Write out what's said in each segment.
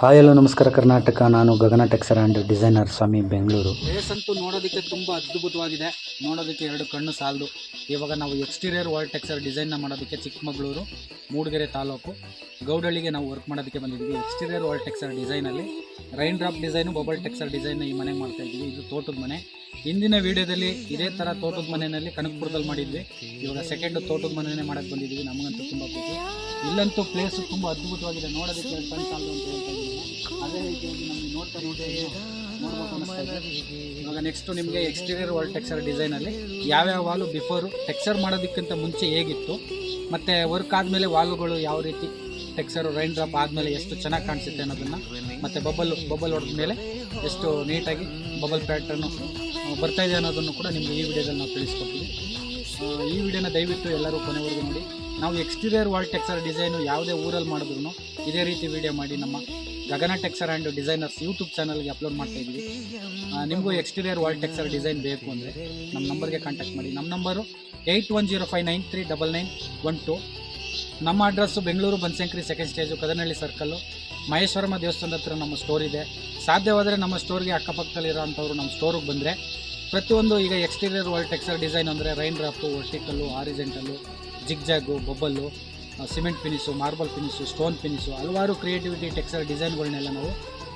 Hi hello ನಮಸ್ಕಾರ ಕರ್ನಾಟಕ. ನಾನು Gagana texture and designer Swamy, Bengaluru. Place ಅಂತೂ ನೋಡೋದಕ್ಕೆ ತುಂಬ ಅದ್ಭುತವಾಗಿದೆ. ನೋಡೋದಕ್ಕೆ ಎರಡು ಕಣ್ಣು ಸಾಲದು. ಇವಾಗ ನಾವು ಎಕ್ಸ್ಟೀರಿಯರ್ ವಾಲ್ ಟೆಕ್ಸ್ಚರ್ ಡಿಸೈನ್ನ ಮಾಡೋದಕ್ಕೆ ಚಿಕ್ಕಮಗಳೂರು ಮೂಡಿಗೆರೆ ತಾಲೂಕು ಗೌಡಳ್ಳಿಗೆ ನಾವು ವರ್ಕ್ ಮಾಡೋದಕ್ಕೆ ಬಂದಿದ್ದೀವಿ. ಎಕ್ಸ್ಟೀರಿಯರ್ ವಾಲ್ ಟೆಕ್ಸ್ಚರ್ ಡಿಸೈನಲ್ಲಿ rain drop design, bubble texture ಡಿಸೈನ್ನ ಈ ಮನೆಗೆ ಮಾಡ್ತಾಯಿದ್ವಿ. ಇದು ತೋಟದ ಮನೆ. ಹಿಂದಿನ ವೀಡಿಯೋದಲ್ಲಿ ಇದೇ ಥರ ತೋಟದ ಮನೆಯಲ್ಲಿ ಕನಕಪುರದಲ್ಲಿ ಮಾಡಿದ್ವಿ. ಇವಾಗ ಸೆಕೆಂಡು ತೋಟದ ಮನೆಯೇ ಮಾಡೋಕ್ಕೆ ಬಂದಿದ್ದೀವಿ. ನಮಗಂತೂ ತುಂಬ ಖುಷಿ. ಇಲ್ಲಂತೂ ಪ್ಲೇಸು ತುಂಬ ಅದ್ಭುತವಾಗಿದೆ. ನೋಡೋದಕ್ಕೆ ಎರಡು ಕಣ್ಣು ಸಾಲದು ಅಂತ ಹೇಳ್ತಾ ಇದ್ದೀವಿ. ಅದೇ ರೀತಿಯಾಗಿ ನಮಗೆ ನೋಡ್ತಾ ನೋಡ್ಬೇಕು ಅನ್ನಿಸ್ತಾ ಇದೆ. ಇವಾಗ ನೆಕ್ಸ್ಟು ನಿಮಗೆ ಎಕ್ಸ್ಟೀರಿಯರ್ ವಾಲ್ ಟೆಕ್ಸ್ಚರ್ ಡಿಸೈನಲ್ಲಿ ಯಾವ್ಯಾವ ವಾಲು ಬಿಫೋರು ಟೆಕ್ಸ್ಚರ್ ಮಾಡೋದಕ್ಕಿಂತ ಮುಂಚೆ ಹೇಗಿತ್ತು, ಮತ್ತು ವರ್ಕ್ ಆದಮೇಲೆ ವಾಲುಗಳು ಯಾವ ರೀತಿ ಟೆಕ್ಸ್ಚರು ರೈನ್ ಡ್ರಾಪ್ ಆದಮೇಲೆ ಎಷ್ಟು ಚೆನ್ನಾಗಿ ಕಾಣಿಸುತ್ತೆ ಅನ್ನೋದನ್ನು, ಮತ್ತು ಬಬಲ್ ಹೊಡೆದ ಮೇಲೆ ಎಷ್ಟು ನೀಟಾಗಿ ಬಬಲ್ ಪ್ಯಾಟರ್ನು ಬರ್ತಾಯಿದೆ ಅನ್ನೋದನ್ನು ಕೂಡ ನಿಮಗೆ ಈ ವಿಡಿಯೋದಲ್ಲಿ ನಾವು ತಿಳಿಸ್ಕೊಡ್ತೀವಿ. ಈ ವಿಡಿಯೋನ ದಯವಿಟ್ಟು ಎಲ್ಲರೂ ಕೊನೆವರೆಗೂ ನೋಡಿ. ನಾವು ಎಕ್ಸ್ಟೀರಿಯರ್ ವಾಲ್ ಟೆಕ್ಸ್ಚರ್ ಡಿಸೈನು ಯಾವುದೇ ಊರಲ್ಲಿ ಮಾಡಿದ್ರು ಇದೇ ರೀತಿ ವಿಡಿಯೋ ಮಾಡಿ ನಮ್ಮ Gagana texture and designers YouTube ಚಾನಲ್ಗೆ ಅಪ್ಲೋಡ್ ಮಾಡ್ತಾಯಿದ್ವಿ. ನಿಮಗೂ ಎಕ್ಸ್ಟೀರಿಯರ್ ವಾಲ್ ಟೆಕ್ಸ್ಚರ್ ಡಿಸೈನ್ ಬೇಕು ಅಂದರೆ ನಮ್ಮ ನಂಬರ್ಗೆ ಕಾಂಟ್ಯಾಕ್ಟ್ ಮಾಡಿ. ನಮ್ಮ ನಂಬರು 8105939912. ನಮ್ಮ address Bengaluru Banashankari second stage, Kadanahalli circle, Maheshwaramma ದೇವಸ್ಥಾನದ ಹತ್ರ ನಮ್ಮ ಸ್ಟೋರ್ ಇದೆ. ಸಾಧ್ಯವಾದರೆ ನಮ್ಮ ಸ್ಟೋರ್ಗೆ ಅಕ್ಕಪಕ್ಕದಲ್ಲಿರೋ ಅಂಥವ್ರು ನಮ್ಮ ಸ್ಟೋರಿಗೆ ಬಂದರೆ ಪ್ರತಿಯೊಂದು ಈಗ ಎಕ್ಸ್ಟೀರಿಯರ್ ವಾಲ್ ಟೆಕ್ಸ್ಚರ್ ಡಿಸೈನ್ ಅಂದರೆ rain drop, vertical, horizontal, zigzag, bubble, cement finish, marble finish, stone finish, ಹಲವಾರು ಕ್ರಿಯೇಟಿವಿಟಿ ಟೆಕ್ಸ್ಚರ್ ಡಿಸೈನ್ಗಳನ್ನೆಲ್ಲ ನಾವು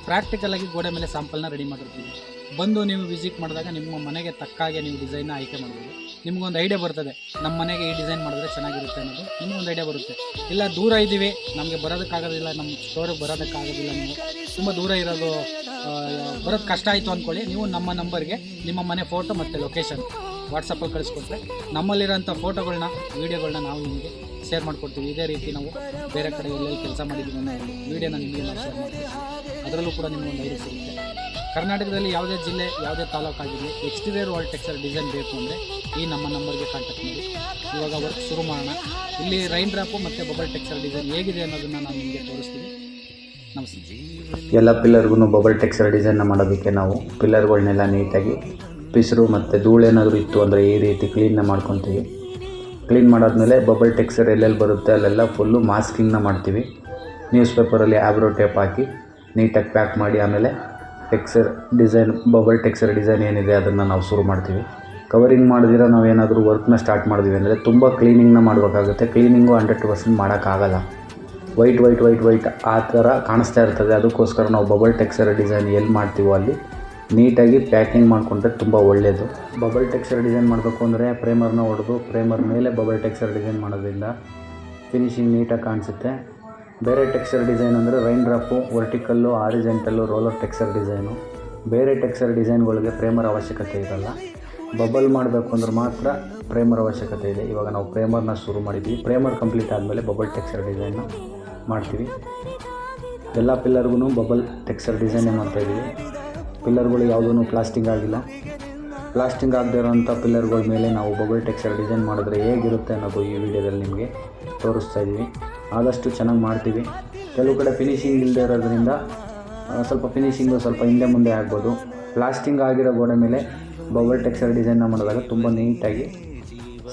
ಪ್ರಾಕ್ಟಿಕಲಾಗಿ ಗೋಡೆ ಮೇಲೆ ಸ್ಯಾಂಪಲ್ನ ರೆಡಿ ಮಾಡಿರ್ತೀವಿ. ಬಂದು ನೀವು ವಿಸಿಟ್ ಮಾಡಿದಾಗ ನಿಮ್ಮ ಮನೆಗೆ ತಕ್ಕಾಗೆ ನೀವು ಡಿಸೈನ್ನ ಆಯ್ಕೆ ಮಾಡ್ಬೋದು. ನಿಮಗೊಂದು ಐಡಿಯಾ ಬರ್ತದೆ, ನಮ್ಮ ಮನೆಗೆ ಈ ಡಿಸೈನ್ ಮಾಡಿದ್ರೆ ಚೆನ್ನಾಗಿರುತ್ತೆ ಅನ್ನೋದು ನಿಮಗೊಂದು ಐಡಿಯಾ ಬರುತ್ತೆ. ಇಲ್ಲ ದೂರ ಇದ್ದೀವಿ, ನಮಗೆ ಬರೋದಕ್ಕಾಗೋದಿಲ್ಲ, ನಮ್ಮ ಸ್ಟೋರಿಗೆ ಬರೋದಕ್ಕಾಗೋದಿಲ್ಲ, ನೀವು ತುಂಬ ದೂರ ಇರೋದು ಬರೋದು ಕಷ್ಟ ಆಯಿತು ಅಂದ್ಕೊಳ್ಳಿ, ನೀವು ನಮ್ಮ ನಂಬರ್ಗೆ ನಿಮ್ಮ ಮನೆ ಫೋಟೋ ಮತ್ತು ಲೊಕೇಶನ್ ವಾಟ್ಸಪ್ಪಲ್ಲಿ ಕಳಿಸ್ಕೊಟ್ರೆ ನಮ್ಮಲ್ಲಿರೋಂಥ ಫೋಟೋಗಳನ್ನ, ವೀಡಿಯೋಗಳನ್ನ ನಾವು ನಿಮಗೆ ಶೇರ್ ಮಾಡಿಕೊಡ್ತೀವಿ. ಇದೇ ರೀತಿ ನಾವು ಬೇರೆ ಕಡೆ ಎಲ್ಲೆಲ್ಲಿ ಕೆಲಸ ಮಾಡಿದ್ದೀವಿ ಅನ್ನೋ ವೀಡಿಯೋನ ನಿಮಗೆ ನಾವು ಶೇರ್ ಮಾಡ್ತೀವಿ. ಅದರಲ್ಲೂ ಕೂಡ ನಿಮಗೊಂದು ಐಡಿಯಾ ಸಿಗುತ್ತೆ. ಕರ್ನಾಟಕದಲ್ಲಿ ಯಾವುದೇ ಜಿಲ್ಲೆ, ಯಾವುದೇ ತಾಲೂಕಾಗಿರಲಿ ಎಕ್ಸ್ಟೀರಿಯರ್ ವಾಲ್ ಟೆಕ್ಸ್ಚರ್ ಡಿಸೈನ್ ಬೇಕು ಅಂದರೆ ಈ ನಮ್ಮ ನಂಬರ್ಗೆ ಕಾಂಟ್ಯಾಕ್ಟ್ ಮಾಡಿ. ಇವಾಗ ವರ್ಕ್ ಶುರು ಮಾಡೋಣ. ಇಲ್ಲಿ ರೈನ್ ಡ್ರಾಪು ಮತ್ತು ಬಬಲ್ ಟೆಕ್ಸ್ಚರ್ ಡಿಸೈನ್ ಹೇಗಿದೆ ಅನ್ನೋದನ್ನು ನಾನು ನಿಮಗೆ ತೋರಿಸ್ತೀನಿ. ನಮಸ್ತೆ. ಎಲ್ಲ ಪಿಲ್ಲರ್ಗೂ ಬಬಲ್ ಟೆಕ್ಸ್ಚರ್ ಡಿಸೈನ್ನ ಮಾಡೋದಕ್ಕೆ ನಾವು ಪಿಲ್ಲರ್ಗಳನ್ನೆಲ್ಲ ನೀಟಾಗಿ ಪಿಸರು ಮತ್ತು ಧೂಳೇನಾದರೂ ಇತ್ತು ಅಂದರೆ ಈ ರೀತಿ ಕ್ಲೀನ್ನ ಮಾಡ್ಕೊತೀವಿ. ಕ್ಲೀನ್ ಮಾಡಾದ್ಮೇಲೆ ಬಬಲ್ ಟೆಕ್ಸ್ಚರ್ ಎಲ್ಲೆಲ್ಲಿ ಬರುತ್ತೆ ಅಲ್ಲೆಲ್ಲ ಫುಲ್ಲು ಮಾಸ್ಕಿಂಗ್ನ ಮಾಡ್ತೀವಿ. ನ್ಯೂಸ್ ಪೇಪರಲ್ಲಿ ಆಬ್ರೋ ಟೇಪ್ ಹಾಕಿ ನೀಟಾಗಿ ಪ್ಯಾಕ್ ಮಾಡಿ ಆಮೇಲೆ texture design, bubble texture design ಏನಿದೆ ಅದನ್ನು ನಾವು ಶುರು ಮಾಡ್ತೀವಿ. ಕವರಿಂಗ್ ಮಾಡಿದಿರ ನಾವೇನಾದರೂ ವರ್ಕ್ನ ಸ್ಟಾರ್ಟ್ ಮಾಡಿದ್ವಿ ಅಂದರೆ ತುಂಬ ಕ್ಲೀನಿಂಗ್ನ ಮಾಡಬೇಕಾಗುತ್ತೆ. ಕ್ಲೀನಿಂಗು 100% ಮಾಡೋಕ್ಕಾಗಲ್ಲ. ವೈಟ್ ಆ ಥರ ಕಾಣಿಸ್ತಾ ಇರ್ತದೆ. ಅದಕ್ಕೋಸ್ಕರ ನಾವು ಬಬಲ್ ಟೆಕ್ಸ್ಚರ್ ಡಿಸೈನ್ ಎಲ್ಲಿ ಮಾಡ್ತೀವೋ ಅಲ್ಲಿ ನೀಟಾಗಿ ಪ್ಯಾಕಿಂಗ್ ಮಾಡಿಕೊಂಡ್ರೆ ತುಂಬ ಒಳ್ಳೆಯದು. ಬಬಲ್ ಟೆಕ್ಸ್ಚರ್ ಡಿಸೈನ್ ಮಾಡಬೇಕು ಅಂದರೆ ಪ್ರೇಮರ್ನ ಹೊಡೆದು ಪ್ರೇಮರ್ ಮೇಲೆ ಬಬಲ್ ಟೆಕ್ಸ್ಚರ್ ಡಿಸೈನ್ ಮಾಡೋದ್ರಿಂದ ಫಿನಿಶಿಂಗ್ ನೀಟಾಗಿ ಕಾಣಿಸುತ್ತೆ. ಬೇರೆ ಟೆಕ್ಸ್ಚರ್ ಡಿಸೈನ್ ಅಂದರೆ rain drop, vertical, horizontal, roller texture design. ಬೇರೆ ಟೆಕ್ಸ್ಚರ್ ಡಿಸೈನ್ಗಳಿಗೆ ಪ್ರೇಮರ್ ಅವಶ್ಯಕತೆ ಇರಲ್ಲ. ಬಬಲ್ ಮಾಡಬೇಕು ಅಂದ್ರೆ ಮಾತ್ರ ಪ್ರೇಮರ್ ಅವಶ್ಯಕತೆ ಇದೆ. ಇವಾಗ ನಾವು ಪ್ರೇಮರ್ನ ಶುರು ಮಾಡಿದ್ದೀವಿ. ಪ್ರೇಮರ್ ಕಂಪ್ಲೀಟ್ ಆದಮೇಲೆ ಬಬಲ್ ಟೆಕ್ಸ್ಚರ್ ಡಿಸೈನ್ನ ಮಾಡ್ತೀವಿ. ಎಲ್ಲ ಪಿಲ್ಲರ್ಗೂ ಬಬಲ್ ಟೆಕ್ಸ್ಚರ್ ಡಿಸೈನೇ ಮಾಡ್ತಾಯಿದ್ದೀವಿ. ಪಿಲ್ಲರ್ಗಳು ಯಾವುದೂ ಪ್ಲಾಸ್ಟಿಂಗ್ ಆಗಿಲ್ಲ. ಪ್ಲಾಸ್ಟಿಂಗ್ ಆಗದೇ ಇರೋಂಥ ಪಿಲ್ಲರ್ಗಳ ಮೇಲೆ ನಾವು ಬಬಲ್ ಟೆಕ್ಸ್ಚರ್ ಡಿಸೈನ್ ಮಾಡಿದ್ರೆ ಹೇಗಿರುತ್ತೆ ಅನ್ನೋದು ಈ ವಿಡಿಯೋದಲ್ಲಿ ನಿಮಗೆ ತೋರಿಸ್ತಾ ಇದ್ದೀವಿ. ಆದಷ್ಟು ಚೆನ್ನಾಗಿ ಮಾಡ್ತೀವಿ. ಕೆಲವು ಕಡೆ ಫಿನಿಶಿಂಗ್ ಇಲ್ಲದೆ ಇರೋದ್ರಿಂದ ಸ್ವಲ್ಪ ಫಿನಿಶಿಂಗು ಸ್ವಲ್ಪ ಹಿಂದೆ ಮುಂದೆ ಆಗ್ಬೋದು. ಪ್ಲಾಸ್ಟಿಂಗ್ ಆಗಿರೋ ಗೋಡೆ ಮೇಲೆ ಬಬಲ್ ಟೆಕ್ಸ್ಚರ್ ಡಿಸೈನ್ನ ಮಾಡಿದಾಗ ತುಂಬ ನೀಟಾಗಿ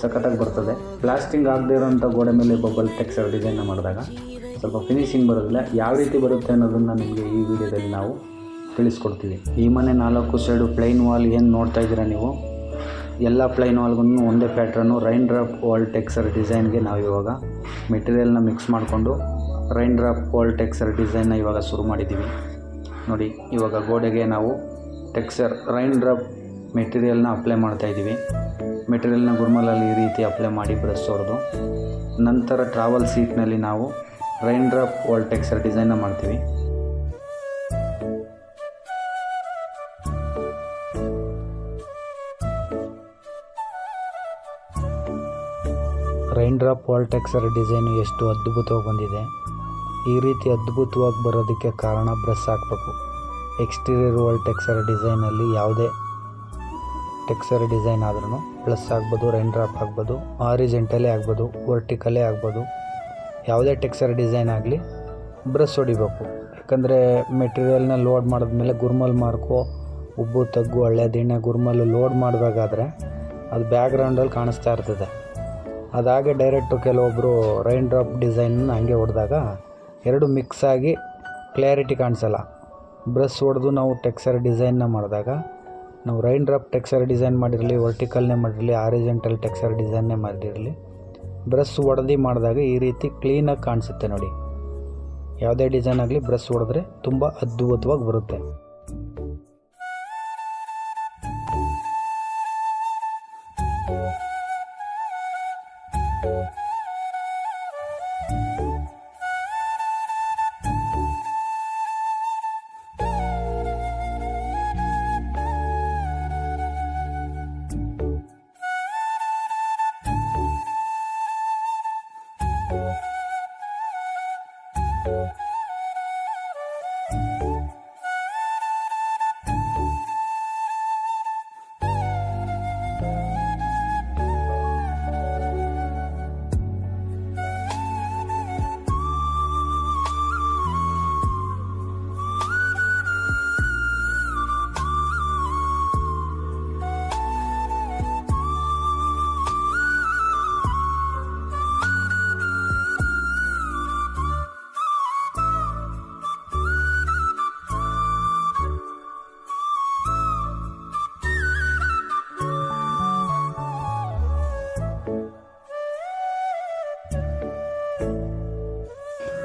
ಸಖತ್ತಾಗಿ ಬರ್ತದೆ. ಪ್ಲಾಸ್ಟಿಂಗ್ ಆಗದೇ ಇರೋಂಥ ಗೋಡೆ ಮೇಲೆ ಬಬಲ್ ಟೆಕ್ಸ್ಚರ್ ಡಿಸೈನ್ನ ಮಾಡಿದಾಗ ಸ್ವಲ್ಪ ಫಿನಿಶಿಂಗ್ ಬರೋದಿಲ್ಲ. ಯಾವ ರೀತಿ ಬರುತ್ತೆ ಅನ್ನೋದನ್ನು ನಿಮಗೆ ಈ ವಿಡಿಯೋದಲ್ಲಿ ನಾವು ತಿಳಿಸ್ಕೊಡ್ತೀವಿ. ಈ ಮನೆ 4 ಸೈಡು ಪ್ಲೈನ್ ವಾಲ್ ಏನು ನೋಡ್ತಾ ಇದ್ದೀರಾ ನೀವು, ಎಲ್ಲ ಪ್ಲೈನ್ ವಾಲ್ಗೂ ಒಂದೇ pattern rain drop wall texture ಡಿಸೈನ್ಗೆ ನಾವು ಇವಾಗ ಮೆಟೀರಿಯಲ್ನ ಮಿಕ್ಸ್ ಮಾಡಿಕೊಂಡು ರೈನ್ ಡ್ರಾಪ್ ವಾಲ್ ಟೆಕ್ಸ್ಚರ್ ಡಿಸೈನ್ನ ಇವಾಗ ಶುರು ಮಾಡಿದ್ದೀವಿ. ನೋಡಿ, ಇವಾಗ ಗೋಡೆಗೆ ನಾವು ಟೆಕ್ಸ್ಚರ್ ರೈನ್ ಡ್ರಾಪ್ ಮೆಟೀರಿಯಲ್ನ ಅಪ್ಲೈ ಮಾಡ್ತಾಯಿದ್ದೀವಿ. ಮೆಟೀರಿಯಲ್ನ ಗುರ್ಮಲಲ್ಲಿ ಈ ರೀತಿ ಅಪ್ಲೈ ಮಾಡಿ ಬ್ರಷ್ ಹೊಡೆದು ನಂತರ ಟ್ರಾವೆಲ್ ಸೀಟ್ನಲ್ಲಿ ನಾವು ರೈನ್ ಡ್ರಾಪ್ ವಾಲ್ ಟೆಕ್ಸ್ಚರ್ ಡಿಸೈನ್ನ ಮಾಡ್ತೀವಿ. Rain drop wall texture design ಎಷ್ಟು ಅದ್ಭುತವಾಗಿ ಬಂದಿದೆ. ಈ ರೀತಿ ಅದ್ಭುತವಾಗಿ ಬರೋದಕ್ಕೆ ಕಾರಣ ಬ್ರಷ್ ಹಾಕಬೇಕು. ಎಕ್ಸ್ಟೀರಿಯರ್ ವಾಲ್ ಟೆಕ್ಸ್ಚರ್ ಡಿಸೈನಲ್ಲಿ ಯಾವುದೇ ಟೆಕ್ಸ್ಚರ್ ಡಿಸೈನ್ ಆದ್ರೂ ಪ್ಲಸ್ ಆಗ್ಬೋದು, ರೈನ್ ಡ್ರಾಪ್ ಆಗ್ಬೋದು, ಆರಿಜೆಂಟಲೇ ಆಗ್ಬೋದು, ವರ್ಟಿಕಲೇ ಆಗ್ಬೋದು, ಯಾವುದೇ ಟೆಕ್ಸ್ಚರ್ ಡಿಸೈನ್ ಆಗಲಿ ಬ್ರಷ್ ಹೊಡಿಬೇಕು. ಯಾಕಂದರೆ ಮೆಟೀರಿಯಲ್ನ ಲೋಡ್ ಮಾಡಿದ್ಮೇಲೆ ಗುರ್ಮಲ್ ಮಾರ್ಕು, ಉಬ್ಬು ತಗ್ಗು, ಹಳ್ಳೆ ದಿಣ್ಣೆ ಗುರ್ಮಲ್ಲು ಲೋಡ್ ಮಾಡಬೇಕಾದ್ರೆ ಅದು ಬ್ಯಾಕ್ಗ್ರೌಂಡಲ್ಲಿ ಕಾಣಿಸ್ತಾ ಇರ್ತದೆ. ಅದಾಗೆ ಡೈರೆಕ್ಟು ಕೆಲವೊಬ್ಬರು ರೈನ್ ಡ್ರಾಪ್ ಡಿಸೈನ್ನ ಹಂಗೆ ಹೊಡೆದಾಗ ಎರಡು ಮಿಕ್ಸ್ ಆಗಿ ಕ್ಲಾರಿಟಿ ಕಾಣಿಸಲ್ಲ. ಬ್ರಷ್ ಹೊಡೆದು ನಾವು ಟೆಕ್ಸ್ಚರ್ ಡಿಸೈನ್ನ ಮಾಡಿದಾಗ, ನಾವು ರೈನ್ ಡ್ರಾಪ್ ಟೆಕ್ಸ್ಚರ್ ಡಿಸೈನ್ ಮಾಡಿರಲಿ, ವರ್ಟಿಕಲ್ನೇ ಮಾಡಿರಲಿ, ಆರಿಜೆಂಟಲ್ ಟೆಕ್ಸ್ಚರ್ ಡಿಸೈನ್ನೇ ಮಾಡಿರಲಿ, ಬ್ರಷ್ ಹೊಡೆದು ಮಾಡಿದಾಗ ಈ ರೀತಿ ಕ್ಲೀನಾಗಿ ಕಾಣಿಸುತ್ತೆ ನೋಡಿ. ಯಾವುದೇ ಡಿಸೈನ್ ಆಗಲಿ ಬ್ರಷ್ ಹೊಡೆದ್ರೆ ತುಂಬ ಅದ್ಭುತವಾಗಿ ಬರುತ್ತೆ.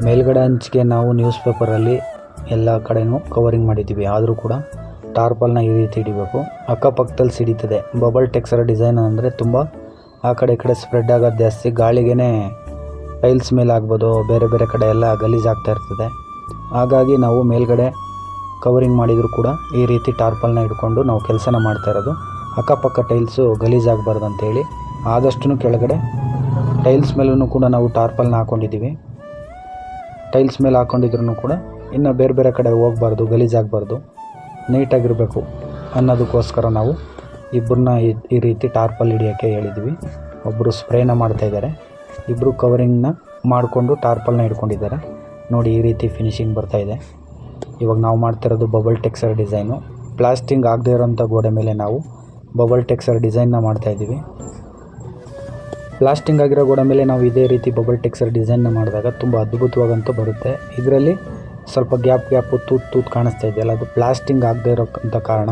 ಮೇಲ್ಗಡೆ ಅಂಚಿಗೆ ನಾವು ನ್ಯೂಸ್ ಪೇಪರಲ್ಲಿ ಎಲ್ಲ ಕಡೆನೂ ಕವರಿಂಗ್ ಮಾಡಿದ್ದೀವಿ. ಆದರೂ ಕೂಡ ಟಾರ್ಪಲ್ನ ಈ ರೀತಿ ಹಿಡಿಬೇಕು. ಅಕ್ಕಪಕ್ಕದಲ್ಲಿ ಸಿಡಿತದೆ. ಬಬಲ್ ಟೆಕ್ಸ್ಚರ್ ಡಿಸೈನ್ ಅಂದರೆ ತುಂಬ ಆ ಕಡೆ ಈ ಕಡೆ ಸ್ಪ್ರೆಡ್ ಆಗೋದು ಜಾಸ್ತಿ. ಗಾಳಿಗೆ ಟೈಲ್ಸ್ ಮೇಲೆ ಆಗ್ಬೋದು, ಬೇರೆ ಬೇರೆ ಕಡೆ ಎಲ್ಲ ಗಲೀಜಾಗ್ತಾ ಇರ್ತದೆ. ಹಾಗಾಗಿ ನಾವು ಮೇಲ್ಗಡೆ ಕವರಿಂಗ್ ಮಾಡಿದರೂ ಕೂಡ ಈ ರೀತಿ ಟಾರ್ಪಲ್ನ ಹಿಡ್ಕೊಂಡು ನಾವು ಕೆಲಸನ ಮಾಡ್ತಾ ಇರೋದು. ಅಕ್ಕಪಕ್ಕ ಟೈಲ್ಸು ಗಲೀಜಾಗಬಾರ್ದು ಅಂತೇಳಿ ಆದಷ್ಟು ಕೆಳಗಡೆ ಟೈಲ್ಸ್ ಮೇಲೂ ಕೂಡ ನಾವು ಟಾರ್ಪಲ್ನ ಹಾಕ್ಕೊಂಡಿದ್ದೀವಿ. ಟೈಲ್ಸ್ ಮೇಲೆ ಹಾಕ್ಕೊಂಡಿದ್ರೂ ಕೂಡ ಇನ್ನು ಬೇರೆ ಬೇರೆ ಕಡೆ ಹೋಗಬಾರ್ದು, ಗಲೀಜಾಗಬಾರ್ದು, ನೀಟಾಗಿರಬೇಕು ಅನ್ನೋದಕ್ಕೋಸ್ಕರ ನಾವು ಇಬ್ಬರನ್ನ ಈ ರೀತಿ ಟಾರ್ಪಲ್ ಹಿಡಿಯೋಕ್ಕೆ ಹೇಳಿದ್ವಿ. ಒಬ್ಬರು ಸ್ಪ್ರೇನ ಮಾಡ್ತಾಯಿದ್ದಾರೆ, ಇಬ್ಬರು ಕವರಿಂಗ್ನ ಮಾಡಿಕೊಂಡು ಟಾರ್ಪಲ್ನ ಹಿಡ್ಕೊಂಡಿದ್ದಾರೆ. ನೋಡಿ ಈ ರೀತಿ ಫಿನಿಶಿಂಗ್ ಬರ್ತಾಯಿದೆ. ಇವಾಗ ನಾವು ಮಾಡ್ತಿರೋದು ಬಬಲ್ ಟೆಕ್ಸ್ಚರ್ ಡಿಸೈನು. ಪ್ಲಾಸ್ಟಿಂಗ್ ಆಗದೇ ಇರೋಂಥ ಗೋಡೆ ಮೇಲೆ ನಾವು ಬಬಲ್ ಟೆಕ್ಸ್ಚರ್ ಡಿಸೈನ್ನ ಮಾಡ್ತಾಯಿದ್ದೀವಿ. ಪ್ಲಾಸ್ಟಿಂಗ್ ಆಗಿರೋ ಗೋಡೆ ಮೇಲೆ ನಾವು ಇದೇ ರೀತಿ ಬಬಲ್ ಟೆಕ್ಸ್ಚರ್ ಡಿಸೈನ್ನ ಮಾಡಿದಾಗ ತುಂಬ ಅದ್ಭುತವಾಗಂತೂ ಬರುತ್ತೆ. ಇದರಲ್ಲಿ ಸ್ವಲ್ಪ ಗ್ಯಾಪು ತೂತು ಕಾಣಿಸ್ತಾ ಇದೆಯಲ್ಲ, ಅದು ಪ್ಲಾಸ್ಟಿಂಗ್ ಆಗದೇ ಇರೋಂಥ ಕಾರಣ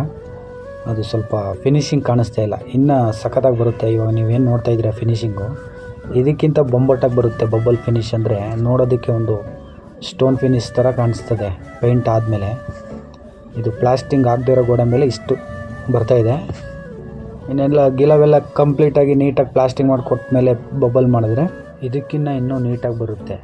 ಅದು ಸ್ವಲ್ಪ ಫಿನಿಶಿಂಗ್ ಕಾಣಿಸ್ತಾ ಇಲ್ಲ. ಇನ್ನು ಸಖತ್ತಾಗಿ ಬರುತ್ತೆ. ಇವಾಗ ನೀವೇನು ನೋಡ್ತಾ ಇದ್ದೀರಾ ಫಿನಿಶಿಂಗು, ಇದಕ್ಕಿಂತ ಬೊಂಬಟ್ಟಾಗಿ ಬರುತ್ತೆ. ಬಬಲ್ ಫಿನಿಶ್ ಅಂದರೆ ನೋಡೋದಕ್ಕೆ ಒಂದು ಸ್ಟೋನ್ ಫಿನಿಶ್ ಥರ ಕಾಣಿಸ್ತದೆ ಪೇಂಟ್ ಆದಮೇಲೆ. ಇದು ಪ್ಲಾಸ್ಟಿಂಗ್ ಆಗದೇ ಇರೋ ಗೋಡೆ ಮೇಲೆ ಇಷ್ಟು ಬರ್ತಾಯಿದೆ. ಇನ್ನೆಲ್ಲ ಗಿಲವೆಲ್ಲ ಕಂಪ್ಲೀಟಾಗಿ ನೀಟಾಗಿ ಪ್ಲಾಸ್ಟಿಂಗ್ ಮಾಡಿಕೊಟ್ಟ ಮೇಲೆ ಬಬಲ್ ಮಾಡಿದ್ರೆ ಇದಕ್ಕಿಂತ ಇನ್ನೂ ನೀಟಾಗಿ ಬರುತ್ತೆ.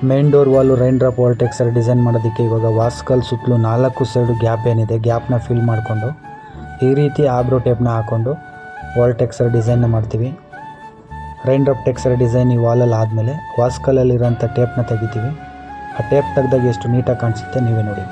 Main door wall rain drop wall texture design ಮಾಡೋದಕ್ಕೆ ಇವಾಗ ವಾಸ್ಕಲ್ ಸುತ್ತಲೂ 4 ಸೈಡು ಗ್ಯಾಪ್ ಏನಿದೆ, ಗ್ಯಾಪ್ನ ಫಿಲ್ ಮಾಡಿಕೊಂಡು ಈ ರೀತಿ ಆಬ್ರೋ ಟೇಪ್ನ ಹಾಕ್ಕೊಂಡು ವಾಲ್ ಟೆಕ್ಸ್ಚರ್ ಡಿಸೈನ್ನ ಮಾಡ್ತೀವಿ. ರೈನ್ ಡ್ರಾಪ್ ಟೆಕ್ಸ್ಚರ್ ಡಿಸೈನ್ ಈ ವಾಲಲ್ಲಿ ಆದಮೇಲೆ ವಾಸ್ಕಲಲ್ಲಿರೋಂಥ ಟೇಪ್ನ ತೆಗಿತೀವಿ. ಆ ಟೇಪ್ ತೆಗೆದಾಗ ಎಷ್ಟು ನೀಟಾಗಿ ಕಾಣಿಸುತ್ತೆ ನೀವೇ ನೋಡಿ.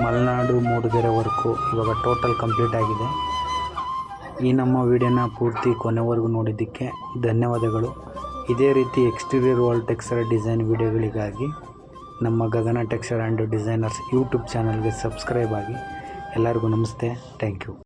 ಮಲೆನಾಡು ಮೂಡಿಗೆರೆ ವರ್ಕು ಇವಾಗ ಟೋಟಲ್ ಕಂಪ್ಲೀಟ್ ಆಗಿದೆ. ಈ ನಮ್ಮ ವಿಡಿಯೋನ ಪೂರ್ತಿ ಕೊನೆವರೆಗೂ ನೋಡಿದ್ದಕ್ಕೆ ಧನ್ಯವಾದಗಳು. ಇದೇ ರೀತಿ ಎಕ್ಸ್ಟೀರಿಯರ್ ವಾಲ್ ಟೆಕ್ಸ್ಚರ್ ಡಿಸೈನ್ ವಿಡಿಯೋಗಳಿಗಾಗಿ ನಮ್ಮ Gagana texture and designers YouTube ಚಾನಲ್ಗೆ ಸಬ್ಸ್ಕ್ರೈಬ್ ಆಗಿ. ಎಲ್ಲರಿಗೂ ನಮಸ್ತೆ. Thank you.